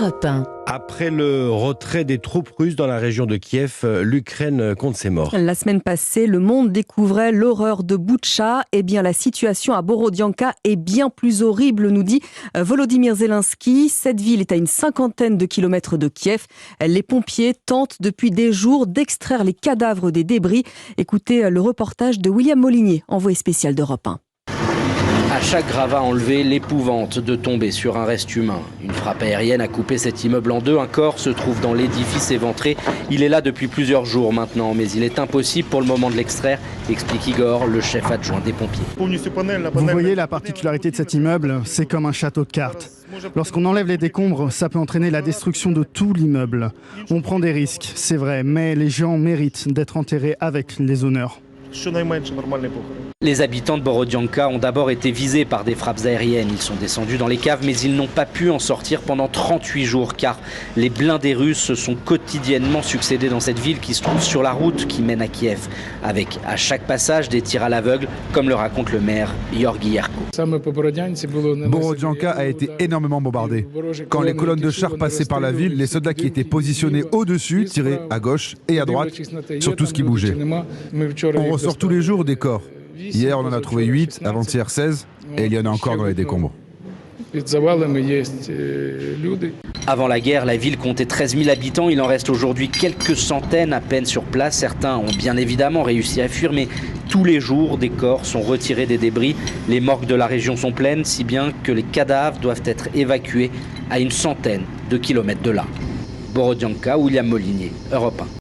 Europe 1. Après le retrait des troupes russes dans la région de Kiev, l'Ukraine compte ses morts. La semaine passée, le monde découvrait l'horreur de Boutcha. Eh bien, la situation à Borodianka est bien plus horrible, nous dit Volodymyr Zelensky. Cette ville est à une 50aine de kilomètres de Kiev. Les pompiers tentent depuis des jours d'extraire les cadavres des débris. Écoutez le reportage de William Molinier, envoyé spécial d'Europe 1. À chaque gravat enlevé, l'épouvante de tomber sur un reste humain. Une frappe aérienne a coupé cet immeuble en deux. Un corps se trouve dans l'édifice éventré. Il est là depuis plusieurs jours maintenant, mais il est impossible pour le moment de l'extraire, explique Igor, le chef adjoint des pompiers. Vous voyez la particularité de cet immeuble, c'est comme un château de cartes. Lorsqu'on enlève les décombres, ça peut entraîner la destruction de tout l'immeuble. On prend des risques, c'est vrai, mais les gens méritent d'être enterrés avec les honneurs. Les habitants de Borodianka ont d'abord été visés par des frappes aériennes. Ils sont descendus dans les caves, mais ils n'ont pas pu en sortir pendant 38 jours, car les blindés russes se sont quotidiennement succédés dans cette ville qui se trouve sur la route qui mène à Kiev, avec à chaque passage des tirs à l'aveugle, comme le raconte le maire Georgi Yerko. Borodianka a été énormément bombardée. Quand les colonnes de chars passaient par la ville, les soldats qui étaient positionnés au-dessus tiraient à gauche et à droite sur tout ce qui bougeait. On ressort tous les jours des corps. Hier, on en a trouvé 8, avant-hier 16, et il y en a encore dans les décombres. Avant la guerre, la ville comptait 13 000 habitants. Il en reste aujourd'hui quelques centaines à peine sur place. Certains ont bien évidemment réussi à fuir, mais tous les jours, des corps sont retirés des débris. Les morgues de la région sont pleines, si bien que les cadavres doivent être évacués à une centaine de kilomètres de là. Borodianka, William Molinier, Europe 1.